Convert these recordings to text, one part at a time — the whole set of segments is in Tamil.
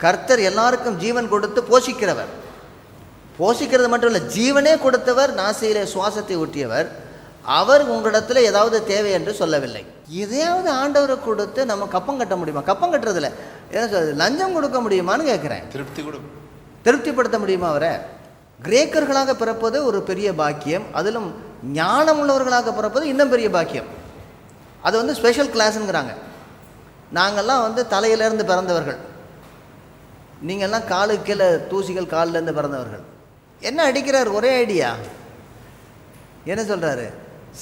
கர்த்தர் எல்லாருக்கும் ஜீவன் கொடுத்து போஷிக்கிறவர். போஷிக்கிறது மட்டும் இல்லை, ஜீவனே கொடுத்தவர், நாசியிலே சுவாசத்தை ஊட்டியவர். அவர் உங்களிடத்தில் ஏதாவது தேவை என்று சொல்லவில்லை. எதையாவது ஆண்டவரை கொடுத்து நம்ம கப்பம் கட்ட முடியுமா? கப்பம் கட்டுறதில்ல, லஞ்சம் கொடுக்க முடியுமான்னு கேட்குறேன். திருப்திப்படுத்த முடியுமா அவரை? கிரேக்கர்களாக பிறப்பது ஒரு பெரிய பாக்கியம், அதிலும் ஞானம் உள்ளவர்களாக பிறப்பது இன்னும் பெரிய பாக்கியம். அது ஸ்பெஷல் கிளாஸுங்கிறாங்க. நாங்கள்லாம் தலையிலேருந்து பிறந்தவர்கள், நீங்கள்லாம் காலுக்கு கீழே தூசிகள் காலிலேருந்து பிறந்தவர்கள். என்ன அடிக்கிறார்? ஒரே ஐடியா. என்ன சொல்கிறாரு?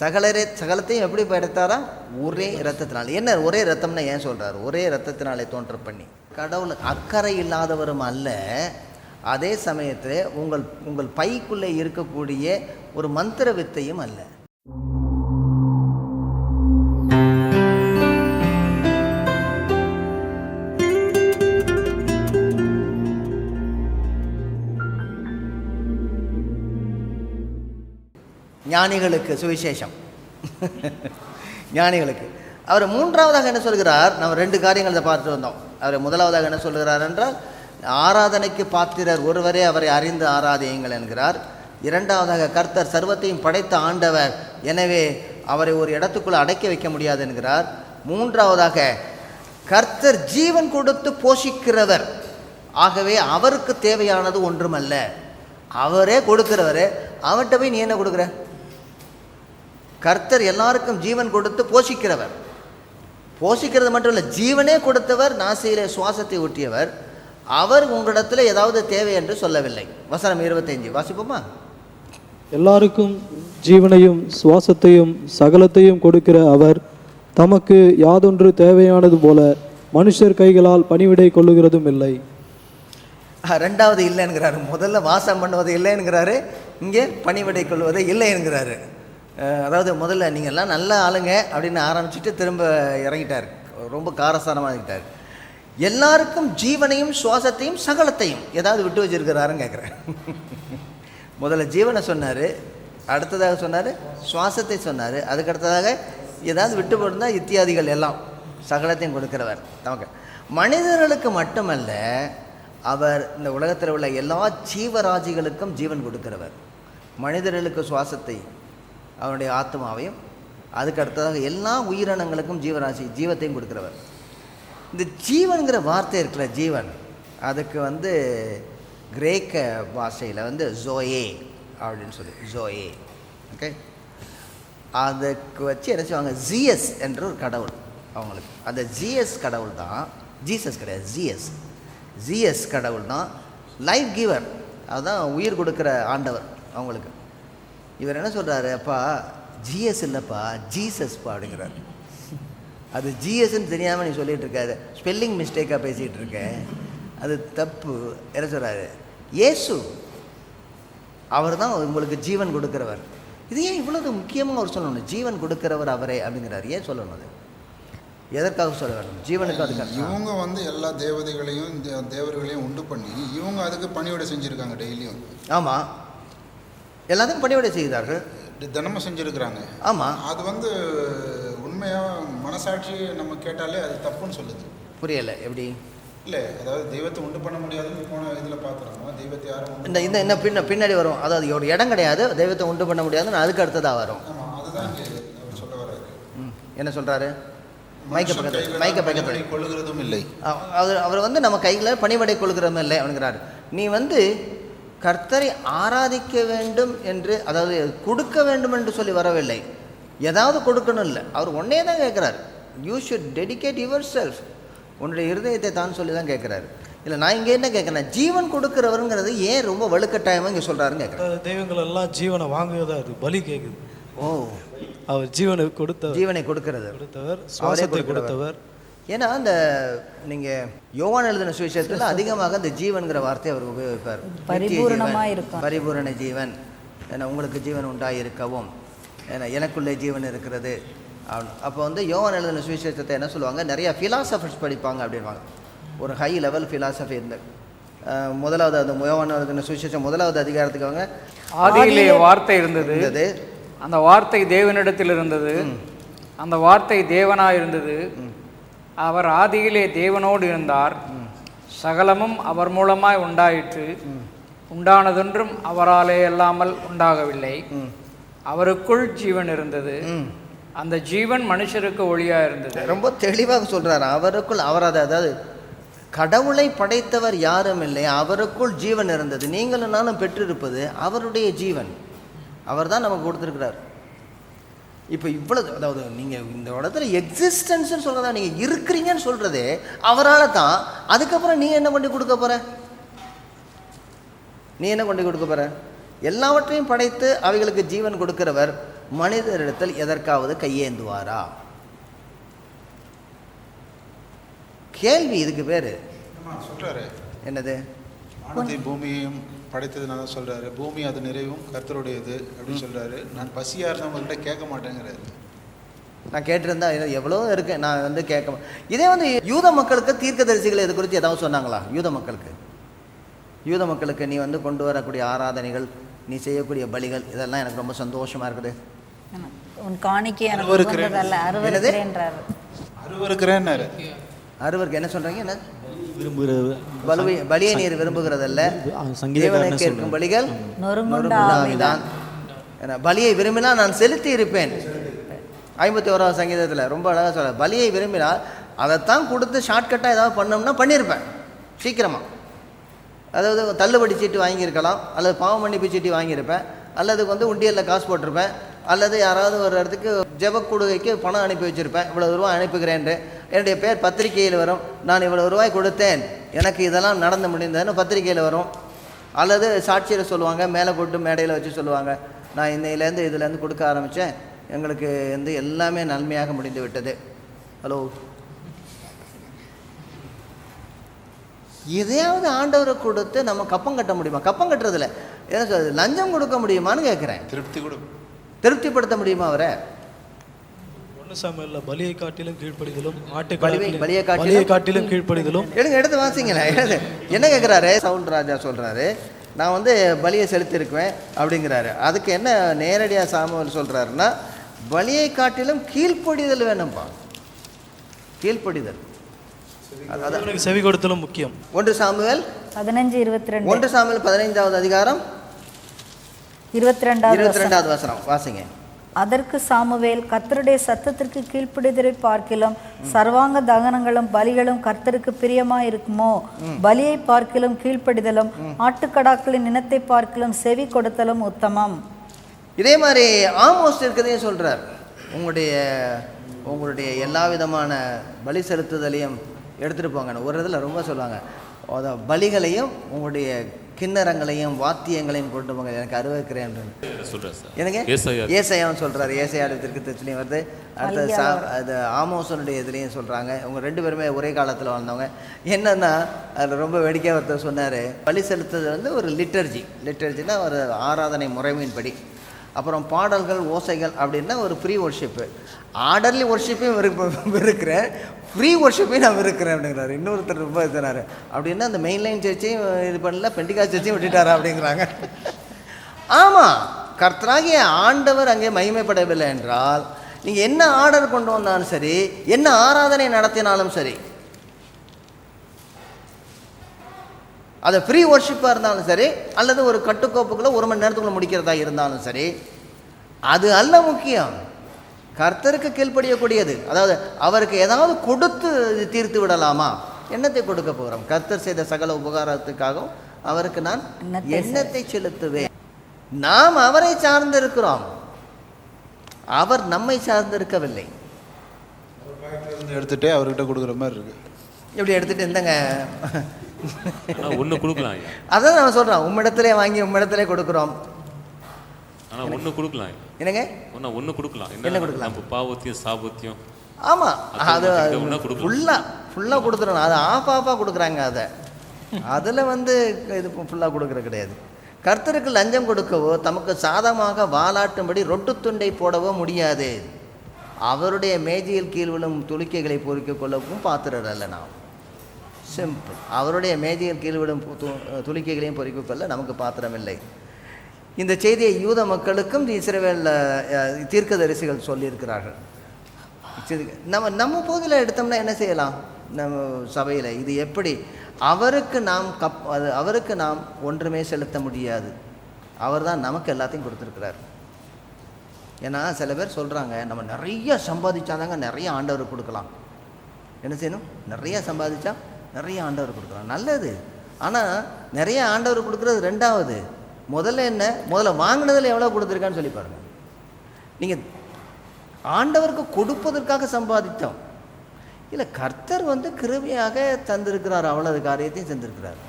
சகலத்தையும் எப்படி படைத்தாரா? ஒரே இரத்தத்தினால. என்ன ஒரே இரத்தம்னா ஏன் சொல்கிறார்? ஒரே இரத்தத்தினாலே தோன்ற பண்ணி. கடவுள் அக்கறை இல்லாதவரும் அல்ல, அதே சமயத்தில் உங்கள் பைக்குள்ளே இருக்கக்கூடிய ஒரு மந்திர வித்தையும் அல்ல. ஞானிகளுக்கு சுவிசேஷம். ஞானிகளுக்கு அவர் மூன்றாவதாக என்ன சொல்கிறார்? நம்ம 2 காரியங்களை பார்த்து வந்தோம். அவர் முதலாவதாக என்ன சொல்கிறார் என்றால், ஆராதனைக்கு பாத்திரர் ஒருவரே, அவரை அறிந்து ஆராதியுங்கள் என்கிறார். இரண்டாவதாக, கர்த்தர் சர்வத்தையும் படைத்த ஆண்டவர், எனவே அவரை ஒரு இடத்துக்குள்ளே அடைக்க வைக்க முடியாது என்கிறார். மூன்றாவதாக, கர்த்தர் ஜீவன் கொடுத்து போஷிக்கிறவர், ஆகவே அவருக்கு தேவையானது ஒன்றுமல்ல. அவரே கொடுக்கிறவர், அவன்கிட்ட போய் நீ என்ன கொடுக்குற? கர்த்தர் எல்லாருக்கும் ஜீவன் கொடுத்து போஷிக்கிறவர். போஷிக்கிறது மட்டும் இல்லை, ஜீவனே கொடுத்தவர், நாசியிலே சுவாசத்தை ஊட்டியவர். அவர் உங்களிடத்தில் ஏதாவது தேவை என்று சொல்லவில்லை. வசனம் 25 வாசிப்போமா? எல்லாருக்கும் ஜீவனையும் சுவாசத்தையும் சகலத்தையும் கொடுக்கிற அவர் தமக்கு யாதொன்று தேவையானது போல மனுஷர் கைகளால் பணிவிடை கொள்ளுகிறதும் இல்லை. ரெண்டாவது இல்லை என்கிறாரு. முதல்ல வாசம் பண்ணுவது இல்லை என்கிறாரு, இங்கே பணிவிடை கொள்வது இல்லை என்கிறாரு. அதாவது முதல்ல நீங்கள்லாம் நல்ல ஆளுங்க அப்படின்னு ஆரம்பிச்சுட்டு திரும்ப இறங்கிட்டார், ரொம்ப காரசாரமாக இருக்கிட்டார். எல்லாருக்கும் ஜீவனையும் சுவாசத்தையும் சகலத்தையும் ஏதாவது விட்டு வச்சிருக்கிறாருன்னு கேட்குறேன். முதல்ல ஜீவனை சொன்னார், அடுத்ததாக சொன்னார் சுவாசத்தை சொன்னார், அதுக்கடுத்ததாக ஏதாவது விட்டு போட்டிருந்தால் இத்தியாதிகள் எல்லாம் சகலத்தையும் கொடுக்கிறவர். நமக்கு மனிதர்களுக்கு மட்டுமல்ல, அவர் இந்த உலகத்தில் உள்ள எல்லா ஜீவராசிகளுக்கும் ஜீவன் கொடுக்கிறவர். மனிதர்களுக்கு சுவாசத்தை, அவனுடைய ஆத்மாவையும், அதுக்கு அடுத்ததாக எல்லா உயிரினங்களுக்கும் ஜீவத்தையும் கொடுக்கிறவர். இந்த ஜீவன்கிற வார்த்தை இருக்கிற ஜீவன், அதுக்கு கிரேக்க பாஷையில் ஜோயே அப்படின்னு சொல்லி ஜோயே. ஓகே, அதுக்கு வச்சு என்ன செய்வாங்க? ஜிஎஸ் என்ற ஒரு கடவுள் அவங்களுக்கு. அந்த ஜிஎஸ் கடவுள் தான், ஜீசஸ் கிடையாது, ஜிஎஸ் கடவுள் தான் லைஃப் கிவர், அதுதான் உயிர் கொடுக்குற ஆண்டவர் அவங்களுக்கு. இவர் என்ன சொல்கிறாரு? அப்பா ஜிஎஸ் இல்லைப்பா, ஜீசஸ்ப்பா அப்படிங்கிறார். அது ஜிஎஸ்ன்னு தெரியாமல் நீ சொல்லிகிட்டு இருக்காது, ஸ்பெல்லிங் மிஸ்டேக்காக பேசிகிட்டு இருக்க, அது தப்பு. என்ன சொல்கிறாரு? இயேசு அவர் தான் உங்களுக்கு ஜீவன் கொடுக்கிறவர். இது ஏன் இவ்வளவு முக்கியமாக அவர் சொல்லணும்? ஜீவன் கொடுக்கிறவர் அவரே அப்படிங்கிறார். ஏன் சொல்லணும்? அது எதற்காக சொல்ல வேண்டும்? ஜீவனுக்கு. அதுக்காக இவங்க எல்லா தேவதைகளையும் தேவர்களையும் உண்டு பண்ணி இவங்க அதுக்கு பணிவிடை செஞ்சுருக்காங்க டெய்லியும். ஆமாம், எல்லாத்துக்கும் பணிவிடை செய்கிறார்கள், தினமும் செஞ்சுருக்கிறாங்க. ஆமாம், அது உண்மையாக மனசாட்சி நம்ம கேட்டாலே அது தப்புன்னு சொல்லுது. புரியலை எப்படி? இல்லை, அதாவது தெய்வத்தை உண்டு பண்ண முடியாதுன்னு போன இதில் பார்க்குறோம். தெய்வத்தை யாரும் இந்த பின்னாடி வரும். அதாவது ஒரு இடம் கிடையாது, தெய்வத்தை உண்டு பண்ண முடியாதுன்னு அதுக்கு அடுத்ததாக வரும். ஆமாம், அதுதான் அவர் சொல்ல வர்றாரு. என்ன சொல்கிறாரு? மைக்க பக்கத்தில் கொள்ளுகிறதும் இல்லை. அவர் நம்ம கையில் பணிவிடை கொள்கிறதும் இல்லை அப்படிங்கிறாரு. நீ கர்த்தரை ஆராதிக்க வேண்டும் என்று, அதாவது கொடுக்க வேண்டும் என்று சொல்லி வரவில்லை, ஏதாவது கொடுக்கணும் இல்லை. அவர் ஒன்னே தான் கேட்குறாரு, you should dedicate your self, உன்னுடைய இருதயத்தை தான் சொல்லி தான் கேட்குறாரு. இல்லை, நான் இங்கே என்ன கேட்குறேன், ஜீவன் கொடுக்குறவருங்கிறது ஏன் ரொம்ப வலுக்கட்டாயமாக இங்கே சொல்கிறாருன்னு கேட்குறேன். தெய்வங்கள் எல்லாம் ஜீவனை வாங்குவதா, அது பலி கேட்குது. ஓ, அவர் ஜீவனை கொடுத்தவர், சுவாசத்தை கொடுத்தவர். ஏன்னா அந்த நீங்கள் யோவான் எழுதின சுவிசேஷத்தில் அதிகமாக அந்த ஜீவன்கிற வார்த்தையை அவர் உபயோகிப்பார். பரிபூரண ஜீவன், ஏன்னா உங்களுக்கு ஜீவன் உண்டாயிருக்கவும், ஏன்னா எனக்குள்ளே ஜீவன் இருக்கிறது. அப்போ யோவான் எழுதின சுவிசேஷத்தை என்ன சொல்லுவாங்க? நிறையா ஃபிலாசபர்ஸ் படிப்பாங்க அப்படின்வாங்க. ஒரு ஹை லெவல் ஃபிலாசபி இருந்தது. முதலாவது அந்த யோவான் எழுதின சுவிசேஷம் 1வது அதிகாரத்துக்கு அவங்க, ஆதியிலே வார்த்தை இருந்தது, அந்த வார்த்தை தேவனிடத்தில் இருந்தது, அந்த வார்த்தை தேவனாக இருந்தது, அவர் ஆதியிலே தேவனோடு இருந்தார், சகலமும் அவர் மூலமாய் உண்டாயிற்று, உண்டானதொன்றும் அவராலே அல்லாமல் உண்டாகவில்லை. அவருக்குள் ஜீவன் இருந்தது, அந்த ஜீவன் மனுஷருக்கு ஒளியா இருந்தது. ரொம்ப தெளிவாக சொல்றாரு. அவருக்குள் அதாவது கடவுளை படைத்தவர் யாரும் இல்லை, அவருக்குள் ஜீவன் இருந்தது. நீங்களும் நானும் பெற்றிருப்பது அவருடைய ஜீவன். அவர் தான் நமக்கு கொடுத்துருக்கிறார். இப்போ இவ்வளவு, அதாவது நீங்கள் இந்த இடத்துல எக்ஸிஸ்டன்ஸ்ன்னு சொல்கிறதா, நீங்கள் இருக்கிறீங்கன்னு சொல்கிறதே அவரால் தான். அதுக்கப்புறம் நீ என்ன கொண்டு கொடுக்க போகிற? நீ என்ன கொண்டு கொடுக்க போகிற? எல்லாவற்றையும் படைத்து அவைகளுக்கு ஜீவன் கொடுக்கிறவர் மனிதரிடத்தில் எதற்காவது கையேந்துவாரா? கேள்வி. இதுக்கு பேர் சொல்கிறாரு என்னது? வானத்தையும் பூமியையும் படைத்ததுனால சொல்கிறாரு, பூமி அது நிறைவும் கர்த்தருடையது அப்படின்னு சொல்கிறாரு. நான் பசியாக இருந்தவங்கள்ட்ட கேட்க மாட்டேங்கிறாரு. நான் கேட்டிருந்தா எவ்வளோ இருக்கு, நான் வந்து கேட்க. இதே வந்து யூத மக்களுக்கு தீர்க்கதரிசிகள் இது குறித்து ஏதாவது சொன்னாங்களா? யூத மக்களுக்கு நீ வந்து கொண்டு வரக்கூடிய ஆராதனைகள், நீ செய்யக்கூடிய பலிகள், இதெல்லாம் எனக்கு ரொம்ப சந்தோஷமாக இருக்குது. உன் காணிக்கை அருவருக்கு என்ன சொல்கிறீங்க? என்ன விரும்புகிறது பலியை நீர் விரும்புகிறதல்ல, தேவனை கேட்கும் பலிகள் நொறுங்குண்டாவிதான். பலியை விரும்பினால் நான் செலுத்தி இருப்பேன். 51ஆவது சங்கீதத்தில் ரொம்ப அழகாக சொல்ல, பலியை விரும்பினால் அதைத்தான் கொடுத்து ஷார்ட்கட்டாக ஏதாவது பண்ணோம்னா பண்ணியிருப்பேன் சீக்கிரமாக. அதாவது தள்ளுபடி சீட்டு வாங்கியிருக்கலாம், அல்லது பாவ மன்னிப்பு சீட்டு வாங்கியிருப்பேன், அல்லது வந்து உண்டியலில் காசு போட்டிருப்பேன், அல்லது யாராவது ஒரு இடத்துக்கு ஜெபக்கூடுகைக்கு பணம் அனுப்பி வச்சுருப்பேன், இவ்வளோ ரூபாய் அனுப்புகிறேன்ட்டு. என்னுடைய பேர் பத்திரிகையில் வரும், நான் இவ்வளோ ரூபாய் கொடுத்தேன், எனக்கு இதெல்லாம் நடந்து முடிந்ததுன்னு பத்திரிகையில் வரும். அல்லது சாட்சியில் சொல்லுவாங்க, மேலே போட்டு மேடையில் வச்சு சொல்லுவாங்க, நான் இதுலேருந்து கொடுக்க ஆரம்பித்தேன், எங்களுக்கு வந்து எல்லாமே நன்மையாக முடிந்து விட்டது. ஹலோ, எதையாவது ஆண்டவரை கொடுத்து நம்ம கப்பம் கட்ட முடியுமா? கப்பம் கட்டுறதில்ல, என்ன சொல்றது, லஞ்சம் கொடுக்க முடியுமான்னு கேட்குறேன். திருப்திப்படுத்த முடியுமா அவரை? பலியை காட்டிலும் கீழ்ப்படிதலும், பலியை காட்டிலும் கீழ்ப்படிதலும். எடுத்து வாசிங்களேன். என்ன கேட்குறாரு? சவுல் ராஜா சொல்கிறாரு, நான் வந்து பலியை செலுத்தியிருக்குவேன் அப்படிங்கிறாரு. அதுக்கு என்ன நேரடியாக சாமுவேல் சொல்கிறாருன்னா, பலியை காட்டிலும் கீழ்ப்படிதல் வேணும்பா. கீழ்ப்படிதல், செவி கொடுத்தலும் முக்கியம். 1 சாமுவேல் 15வது அதிகாரம் 22வது வசனம் வாசிங்க. அதற்கு சாமுவேல், கர்த்தருடைய சத்தத்திற்கு கீழ்ப்படிதலை பார்க்கிலும் சர்வாங்க தகனங்களும் பலிகளும் கர்த்தருக்கு பிரியமாய் இருக்குமோ? பலியை பார்க்கிலும் கீழ்ப்படிதலும் ஆட்டுக்கடாக்களின் இனத்தை பார்க்கிலும் செவி கொடுத்தலும் உத்தமம். இதே மாதிரி ஆமோஸ் இருக்கிறதையும் சொல்றார். உங்களுடைய எல்லா விதமான பலி செலுத்துதலையும் எடுத்துகிட்டு போங்கன்னு ஒரு இதில் ரொம்ப சொல்லுவாங்க. பலிகளையும் உங்களுடைய கிண்ணறங்களையும் வாத்தியங்களையும் கொண்டு போங்க, எனக்கு அருவருக்கிறேன் எனக்கு ஏசாயாவும் சொல்கிறாரு. ஏசாயாவிற்கு திருச்சிலையும் வருது. அடுத்தது அது ஆமோசனுடைய இதுலேயும் சொல்கிறாங்க. இவங்க 2 பேருமே ஒரே காலத்தில் வாழ்ந்தவங்க. என்னென்னா அதில் ரொம்ப வேடிக்கையாக ஒருத்தர் சொன்னார், பலி செலுத்துறது வந்து ஒரு லிட்டர்ஜினா ஒரு ஆராதனை முறைமையின்படி. அப்புறம் பாடல்கள் ஓசைகள் அப்படின்னா ஒரு ஃப்ரீ ஒர்ஷிப்பு. ஆர்டர்லி ஒர்ஷிப்பையும் இருக்கிறேன், ஃப்ரீ ஒர்ஷிப்பையும் நான் இருக்கிறேன் அப்படிங்கிறாரு. இன்னொருத்தர் ரொம்ப இருக்கிறாரு. அப்படின்னா அந்த மெயின்லைன் சர்ச்சையும் இது பண்ணல, பெண்டிகாஸ்ட் சர்ச்சையும் விட்டுட்டாரா அப்படிங்கிறாங்க. ஆமாம், கர்த்தராகிய ஆண்டவர் அங்கே மகிமைப்படவில்லை என்றால் நீங்கள் என்ன ஆர்டர் கொண்டு வந்தாலும் சரி, என்ன ஆராதனை நடத்தினாலும் சரி, அது ஃப்ரீ ஒர்ஷிப்பாக இருந்தாலும் சரி, அல்லது ஒரு கட்டுக்கோப்புக்குள்ளே 1 மணி நேரத்துக்குள்ளே முடிக்கிறதா இருந்தாலும் சரி, அது அல்ல முக்கியம். கர்த்தருக்கு கீழ்ப்படியக்கூடியது. அதாவது அவருக்கு ஏதாவது கொடுத்து தீர்த்து விடலாமா? என்னத்தை கொடுக்க போகிறோம்? கர்த்தர் செய்த சகல உபகாரத்துக்காகவும் அவருக்கு நான் எண்ணத்தை செலுத்துவேன். நாம் அவரை சார்ந்து இருக்கிறோம், அவர் நம்மை சார்ந்திருக்கவில்லை. எடுத்துகிட்டே அவர்கிட்ட கொடுக்குற மாதிரி இருக்கு. இப்படி எடுத்துகிட்டு இருந்தங்க ஒன்று கொடுக்கலாம். அதான் நான் சொல்கிறேன், உம்மிடத்திலே வாங்கி உம்மிடத்திலே கொடுக்குறோம். ஆனால் ஒன்று கொடுக்கலாம். என்னங்க? ஒன்று கொடுக்கலாம். என்ன கொடுக்கலாம்? பாவத்தியம் சாபத்தியம். ஆமாம், அது ஃபுல்லாக கொடுத்துடணும். அது ஆஃபாக கொடுக்குறாங்க. அதில் வந்து இது ஃபுல்லாக கொடுக்குற கிடையாது. கர்த்தருக்கு லஞ்சம் கொடுக்கவோ தமக்கு சாதமாக வாலாட்டும்படி ரொட்டு துண்டை போடவோ முடியாது. அவருடைய மேஜையில் கீழ் விழும் துளிக்கைகளை பொறுக்கிக் கொள்ளவும் பாத்திரர் அல்ல நாம். சிம்பிள். அவருடைய மேஜையில் கீழ் விடும் துளிக்கைகளையும் பொறுக்கிக் கொள்ள நமக்கு பாத்திரமில்லை. இந்த செய்தியை யூத மக்களுக்கும் இஸ்ரவேல் தீர்க்கதரிசிகள் சொல்லியிருக்கிறார்கள். நம்ம பகுதியில் எடுத்தோம்னா என்ன செய்யலாம்? நம்ம சபையில் இது எப்படி அவருக்கு நாம் ஒன்றுமே செலுத்த முடியாது. அவர் தான் நமக்கு எல்லாத்தையும் கொடுத்துருக்கிறார். ஏன்னா சில பேர் சொல்கிறாங்க, நம்ம நிறைய சம்பாதிச்சாதாங்க நிறைய ஆண்டவருக்கு கொடுக்கலாம். என்ன செய்யணும்? நிறைய சம்பாதிச்சா நிறைய ஆண்டவருக்கு கொடுக்கலாம், நல்லது. ஆனால் நிறைய ஆண்டவருக்கு கொடுக்குறது ரெண்டாவது. முதல்ல என்ன? முதல்ல வாங்கினதில் எவ்வளோ கொடுத்துருக்கான்னு சொல்லி பாருங்கள். நீங்கள் ஆண்டவருக்கு கொடுப்பதற்காக சம்பாதித்தோம் இல்லை, கர்த்தர் கிருபையாக தந்திருக்கிறார், அவ்வளவு காரியத்தையும் செஞ்சிருக்கிறார்.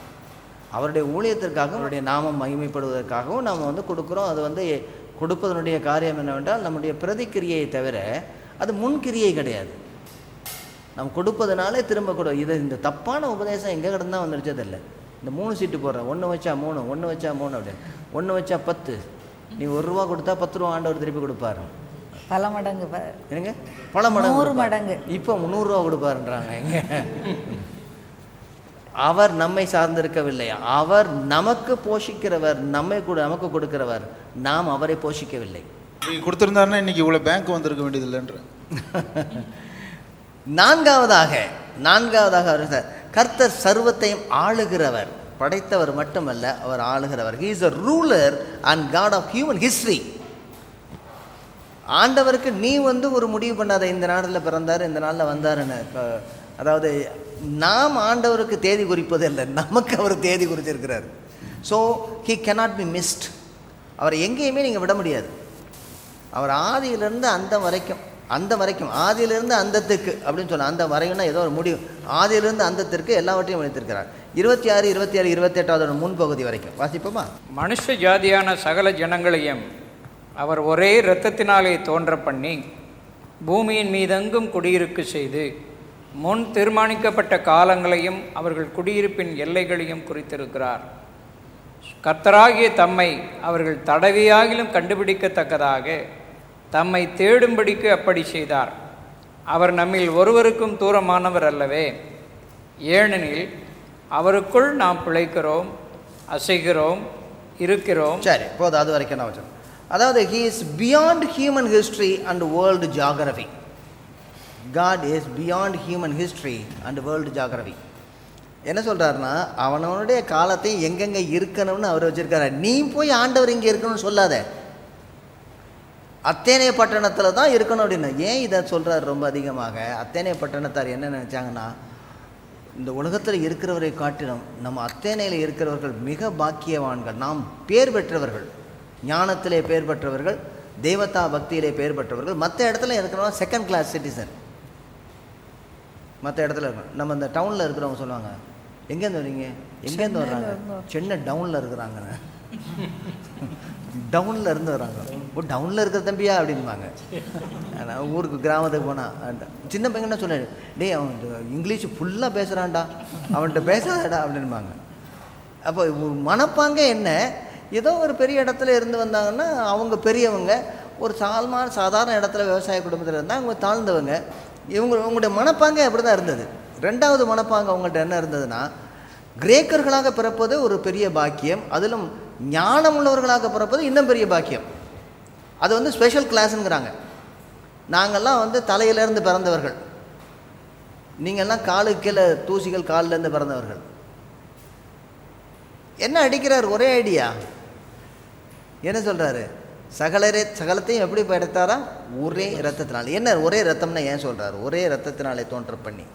அவருடைய ஊழியத்திற்காகவும் அவருடைய நாமம் மகிமைப்படுவதற்காகவும் நாம் கொடுக்குறோம். அது கொடுப்பதனுடைய காரியம் என்னவென்றால் நம்முடைய பிரதிக்கிரியை தவிர அது முன்கிரியை கிடையாது. நம்ம கொடுப்பதனாலே திரும்ப இந்த தப்பான உபதேசம் எங்கே கிடந்தா வந்துருச்சதில்லை. இந்த 3 சீட்டு போடுறேன், 1 வச்சா 3, 1 வச்சா 3 அப்படின்னு, 1 வச்சா 10. நீ 1 ரூபா கொடுத்தா 10 ரூபா ஆண்டவர் திருப்பி கொடுப்பாரு. பல மடங்கு என்னங்க? பல மடங்கு, 100 மடங்கு. இப்போ 300 ரூபா கொடுப்பாருன்றாங்க. எங்க? அவர் நம்மை சார்ந்திருக்கவில்லை, அவர் நமக்கு போஷிக்கிறவர், நமக்கு கொடுக்கிறவர். நாம் அவரை போஷிக்கவில்லை. நீங்கள் கொடுத்துருந்தாருன்னா இன்னைக்கு இவ்வளோ பேங்க் வந்திருக்க வேண்டியதில்லைன்ற. நான்காவதாக அவர் கர்த்தர் சர்வத்தையும் ஆளுகிறவர், படைத்தவர் மட்டுமல்ல, அவர் ஆளுகிறவர். He is a ruler and God of human history. ஆண்டவருக்கு நீ ஒரு முடிவு பண்ணாத, இந்த நாளில் பிறந்தார், இந்த நாளில் வந்தாருன்னு. அதாவது நாம் ஆண்டவருக்கு தேதி குறிப்பது இல்லை, நமக்கு அவர் தேதி குறிச்சிருக்கிறார். So he cannot be missed. அவரை எங்கேயுமே நீங்கள் விட முடியாது. அவர் ஆதியிலிருந்து அந்த வரைக்கும் ஆதியிலிருந்து அந்தத்துக்கு அப்படின்னு சொன்னால், அந்த வரையும்னா ஏதோ ஒரு முடிவு, ஆதியிலிருந்து அந்தத்திற்கு எல்லாவற்றையும் வைத்திருக்கிறார். 26, 27, 28 முன்பகுதி வரைக்கும் வாசிப்போமா? மனுஷ ஜாதியான சகல ஜனங்களையும் அவர் ஒரே இரத்தத்தினாலே தோன்ற பண்ணி பூமியின் மீதெங்கும் குடியிருக்க செய்து முன் தீர்மானிக்கப்பட்ட காலங்களையும் அவர்கள் குடியிருப்பின் எல்லைகளையும் குறித்திருக்கிறார். கர்த்தராகிய தம்மை அவர்கள் தடவியாகிலும் கண்டுபிடிக்கத்தக்கதாக தம்மை தேடும்படிக்கு அப்படி செய்தார். அவர் நம்மில் ஒருவருக்கும் தூரமானவர் அல்லவே. ஏனெனில் அவருக்குள் நாம் பிழைக்கிறோம், அசைகிறோம், இருக்கிறோம். சரி, போதும், அது வரைக்கும் நான் வச்சோம். அதாவது he is beyond human history and world geography. God is beyond human history and world geography. என்ன சொல்கிறாருன்னா, அவனுடைய காலத்தை எங்கெங்கே இருக்கணும்னு அவர் வச்சுருக்காரு. நீ போய் ஆண்டவர் இங்கே இருக்கணும்னு சொல்லாத, அத்தேனே பட்டணத்தில் தான் இருக்கணும் அப்படின்னு. ஏன் இதை சொல்கிறார்? ரொம்ப அதிகமாக அத்தேனே பட்டணத்தார் என்ன நினச்சாங்கன்னா, இந்த உலகத்தில் இருக்கிறவரை காட்டிலும் நம்ம அத்தேனையில் இருக்கிறவர்கள் மிக பாக்கியவான்கள், நாம் பேர் பெற்றவர்கள், ஞானத்திலே பேர் பெற்றவர்கள், தெய்வத்தா பக்தியிலே பேர் பெற்றவர்கள். மற்ற இடத்துல இருக்கிறவங்க செகண்ட் கிளாஸ் சிட்டிசன். மற்ற இடத்துல இருக்கணும். நம்ம இந்த டவுனில் இருக்கிறவங்க சொல்லுவாங்க, எங்கேருந்து வரீங்க? எங்கேருந்து வர்றாங்க? சென்னை டவுனில் இருக்கிறாங்க, டவுனில் இருந்து வராங்க. ஓ, டவுனில் இருக்கிற தம்பியா அப்படின்பாங்க. ஆனால் ஊருக்கு கிராமத்துக்கு போனால் சின்ன பையன் என்ன சொன்னாரு, டே அவன் இங்கிலீஷ் ஃபுல்லாக பேசுகிறான்டா, அவன்கிட்ட பேசாதடா அப்படின்பாங்க. அப்போ மனப்பாங்க என்ன, ஏதோ ஒரு பெரிய இடத்துல இருந்து வந்தாங்கன்னா அவங்க பெரியவங்க, ஒரு சாதாரண இடத்துல விவசாய குடும்பத்தில் இருந்தால் அவங்க தாழ்ந்தவங்க. இவங்களுடைய மனப்பாங்க அப்படி தான் இருந்தது. ரெண்டாவது மனப்பாங்க அவங்கள்ட்ட என்ன இருந்ததுன்னா, கிரேக்கர்களாக பிறப்பது ஒரு பெரிய பாக்கியம், அதிலும் ஞானம் உள்ளவர்களாக பிறப்பது இன்னும் பெரிய பாக்கியம். அது ஸ்பெஷல் கிளாஸுங்கிறாங்க. நாங்கள்லாம் தலையிலேருந்து பிறந்தவர்கள், நீங்கள்லாம் காலுக்கு கீழே தூசிகள் காலிலேருந்து பிறந்தவர்கள். என்ன அடிக்கிறார்? ஒரே ஐடியா. என்ன சொல்கிறாரு? சகலத்தையும் எப்படி படைத்தாரா? ஒரே இரத்தத்தினால. என்ன ஒரே இரத்தம்னா ஏன் சொல்கிறார்? ஒரே இரத்தத்தினாலே தோன்ற பண்ணி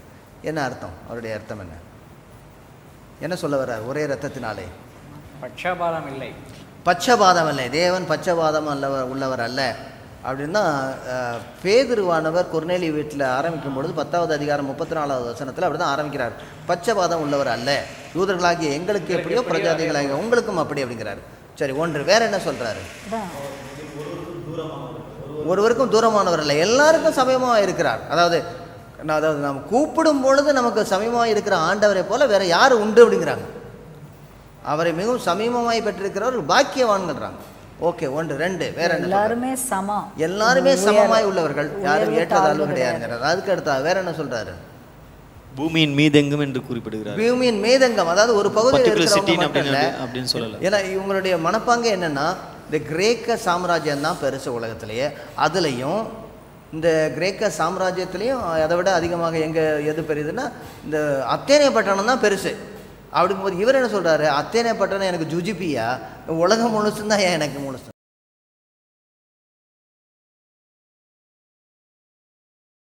என்ன அர்த்தம்? அவருடைய அர்த்தம் என்ன? என்ன சொல்ல வர்றார்? ஒரே இரத்தத்தினாலே பட்சபாதம் இல்லை, பட்சபாதம் இல்லை, தேவன் பட்சபாதம் உள்ளவர் அல்ல அப்படின்னா பேதுருவானவர் கொர்நேலி வீட்டில் ஆரம்பிக்கும் பொழுது 10வது அதிகாரம் 34வது வசனத்தில் அப்படி தான் ஆரம்பிக்கிறார். பட்சபாதம் உள்ளவர் அல்ல, யூதர்களாகிய எங்களுக்கு எப்படியோ பிரஜாதிகளாகிய உங்களுக்கும் அப்படி அப்படிங்கிறாரு. சரி, ஒன்று. வேற என்ன சொல்கிறாரு? ஒருவருக்கும் தூரமானவர் அல்ல, எல்லாருக்கும் சமயமாக இருக்கிறார். அதாவது நாம் கூப்பிடும் பொழுது நமக்கு சமயமாக இருக்கிற ஆண்டவரை போல வேற யார் உண்டு அப்படிங்கிறாங்க. அவரை மிகவும் சமீபமாய் பெற்றிருக்கிறவர் பாக்கியவான்கிறாங்க. ஓகே, 1, 2. வேற என்ன? எல்லாருமே சமமாய் உள்ளவர்கள், யாரும் ஏற்றதாழ்வு கிடையாதுங்கிறார். அதுக்கு அடுத்தா வேற என்ன சொல்றாரு? பூமியின் மீதெங்கும் என்று குறிப்பிடுகிறார். பூமியின் மீதெங்கம், அதாவது ஒரு பகுதியில் அப்படின்னு சொல்லல. ஏன்னா இவங்களுடைய மனப்பாங்க என்னன்னா, இந்த கிரேக்க சாம்ராஜ்யம் தான் பெருசு உலகத்திலேயே. அதுலேயும் இந்த கிரேக்க சாம்ராஜ்யத்திலையும் அதை விட அதிகமாக எது பெரியதுன்னா இந்த அத்தேனே பட்டணம் தான் பெருசு. அப்படிங்கும்போது இவர் என்ன சொல்கிறாரு, அத்தேனே பட்டணம் எனக்கு ஜுஜிபியா, உலகம் முழுசும் தான் ஏன் எனக்கு முழுசு.